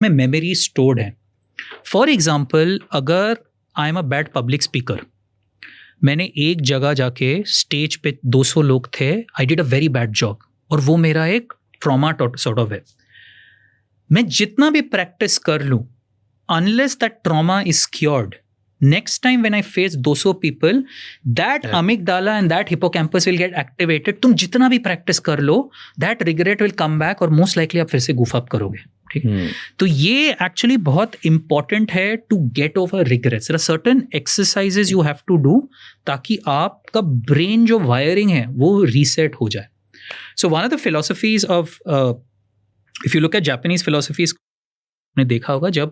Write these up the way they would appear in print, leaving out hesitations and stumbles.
में memory stored है. For example, अगर I am a bad public speaker, मैंने एक जगह जाके स्टेज पे 200 लोग थे, I did a very bad job, और वो मेरा एक ट्रॉमा सॉर्ट ऑफ है. मैं जितना भी प्रैक्टिस कर लूँ, unless that trauma is cured, next time when I face 200 people, that amygdala and that hippocampus will get activated. तुम जितना भी प्रैक्टिस कर लो, that regret will come back और most likely आप फिर से goof up करोगे. ठीक. तो ये एक्चुअली बहुत इंपॉर्टेंट है to get over regrets. There are certain exercises you have to do ताकि आपका ब्रेन जो वायरिंग है वो रीसेट हो जाए. So one of the philosophies of, if you look at Japanese philosophies, आपने देखा होगा जब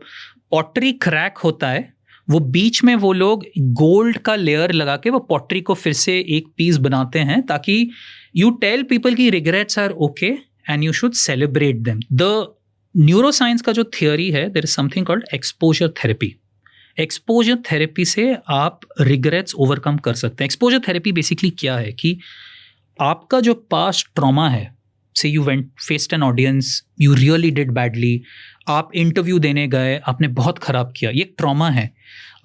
पॉटरी क्रैक होता है, वो बीच में वो लोग गोल्ड का लेयर लगा के वो पॉटरी को फिर से एक पीस बनाते हैं ताकि यू टेल पीपल की regrets are okay and you should celebrate them. The neuroscience का जो थियोरी है, there is something called exposure therapy. Exposure therapy से आप रिग्रेट्स ओवरकम कर सकते हैं. एक्सपोजर थेरेपी बेसिकली क्या है कि आपका जो पास्ट ट्रॉमा है, से you went faced an audience, you really did badly, आप इंटरव्यू देने गए, आपने बहुत खराब किया, ये ट्रॉमा है.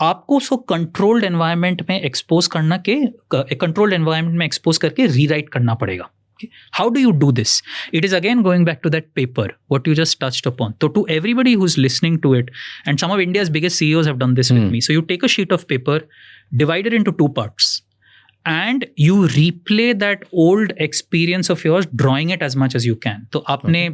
आपको उसको कंट्रोल्ड एनवायरनमेंट में एक्सपोज करना के कंट्रोल्ड एनवायरनमेंट में एक्सपोज करके रीराइट करना पड़ेगा. How do you do this? It is again going back to that paper, what you just touched upon. So to everybody who's listening to it, and some of India's biggest CEOs have done this with me. So you take a sheet of paper, divide it into 2 parts, and you replay that old experience of yours, drawing it as much as you can. तो आपने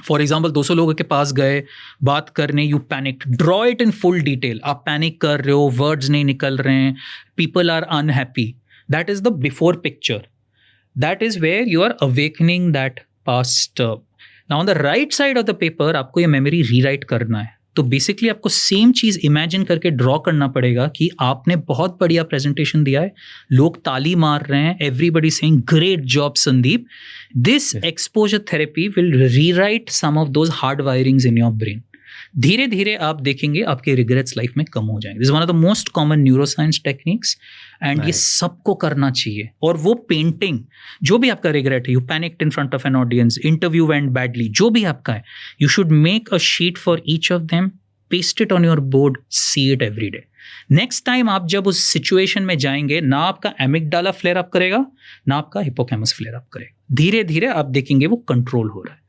for example 200 लोगों के पास गए बात करने, you panic, draw it in full detail. आप panic कर रहे हो, वर्ड्स नहीं निकल रहे हैं, people are unhappy. That is the before picture. That is where you are awakening that past. Now on the right side of the paper आपको ये मेमोरी रीराइट करना है. तो बेसिकली आपको सेम चीज़ इमेजिन करके ड्रॉ करना पड़ेगा कि आपने बहुत बढ़िया प्रेजेंटेशन दिया है, लोग ताली मार रहे हैं, everybody saying great job Sandeep. This exposure therapy will rewrite some of those hard wirings in your brain. धीरे धीरे आप देखेंगे आपके रिग्रेट्स लाइफ में कम हो जाएंगे. This is one of the most common neuroscience techniques and ये सबको करना चाहिए. और वो पेंटिंग, जो भी आपका रिग्रेट है, you panicked in front of an audience, interview went badly, जो भी आपका है, you should make a sheet for each of them, paste it on your board, see it every day. Next time आप जब उस situation में जाएंगे, ना आपका एमिगडाला फ्लेयर अप करेगा, ना आपका हिपोकैम्पस फ्लेयर अप करेगा. धीरे धीरे आप देखेंगे वो कंट्रोल हो रहा है.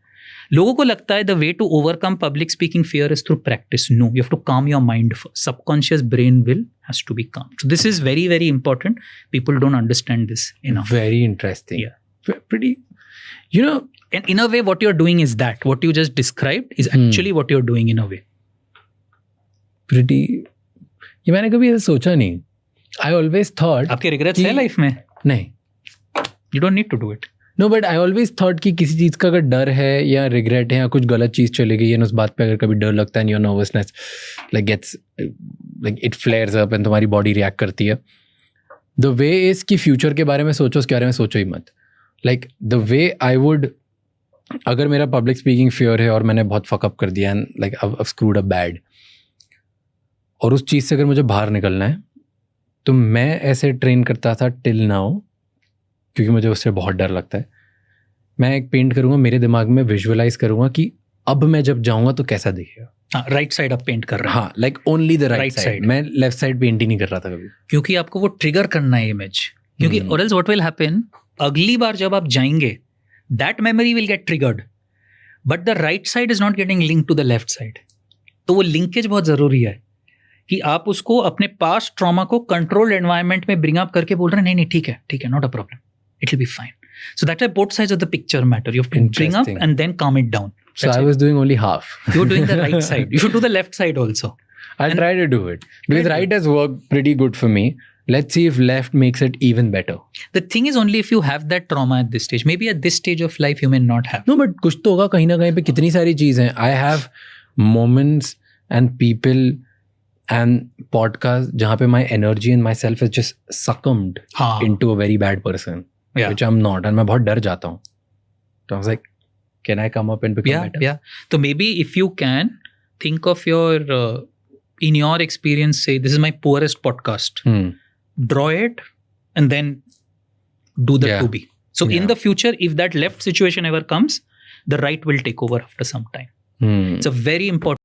लोगों को लगता है the way to overcome public speaking fear is through practice. No, you have to calm your mind first. Subconscious brain has to be calm. So this is very, very important. People don't understand this enough. Very interesting. Yeah. Pretty, you know, and in a way what you're doing is that what you just described is actually what you're doing in a way. Pretty, ये मैंने कभी ऐसा सोचा नहीं. I always thought आपके regrets है life में? नहीं. You don't need to do it. No, but I always thought कि किसी चीज़ का अगर डर है या रिग्रेट है या कुछ गलत चीज़ चली गई है, उस बात पे अगर कभी डर लगता है, your nervousness like gets like it flares up and तुम्हारी बॉडी रिएक्ट करती है. द वे इज़ कि फ्यूचर के बारे में सोचो, उसके बारे में सोचो ही मत. Like the way I would, अगर मेरा पब्लिक स्पीकिंग फियर है और मैंने बहुत फकअप कर दिया and like I screwed up bad, और उस चीज़ से अगर मुझे बाहर निकलना है तो मैं ऐसे ट्रेन करता था टिल नाउ, क्योंकि मुझे उससे बहुत डर लगता है. मैं एक पेंट करूँगा, मेरे दिमाग में विजुअलाइज करूँगा कि अब मैं जब जाऊँगा तो कैसा दिखेगा. राइट साइड आप पेंट कर रहे हैं. हाँ, like only the right side. मैं लेफ्ट साइड पेंट ही नहीं कर रहा था कभी, क्योंकि आपको वो ट्रिगर करना है इमेज. क्योंकि और एल्स व्हाट विल हैपन, अगली बार जब आप जाएंगे that memory will get triggered, but the right side is not getting link to the left side. तो वो लिंकेज बहुत ज़रूरी है कि आप उसको अपने पास्ट ट्रॉमा को कंट्रोल्ड एनवायरनमेंट में ब्रिंग अप करके बोल रहे हैं, नहीं ठीक है, not a problem, it will be fine. So that's why both sides of the picture matter. You have to bring up and then calm it down. So I was doing only half. You were doing the right side. You should do the left side also. I'll try to do it. Because right has worked pretty good for me. Let's see if left makes it even better. The thing is only if you have that trauma at this stage. Maybe at this stage of life you may not have. No, but कुछ तो होगा कहीं ना कहीं पे. कितनी सारी चीज़ें हैं. I have moments and people and podcast जहाँ पे my energy and myself has just succumbed into a very bad person. Yeah. Which I'm not, and मैं बहुत डर जाता हूँ. So I was like, can I come up and become better? Yeah. So maybe if you can think of your, in your experience, say this is my poorest podcast. Draw it and then do the to be. So in the future, if that left situation ever comes, the right will take over after some time. It's a very important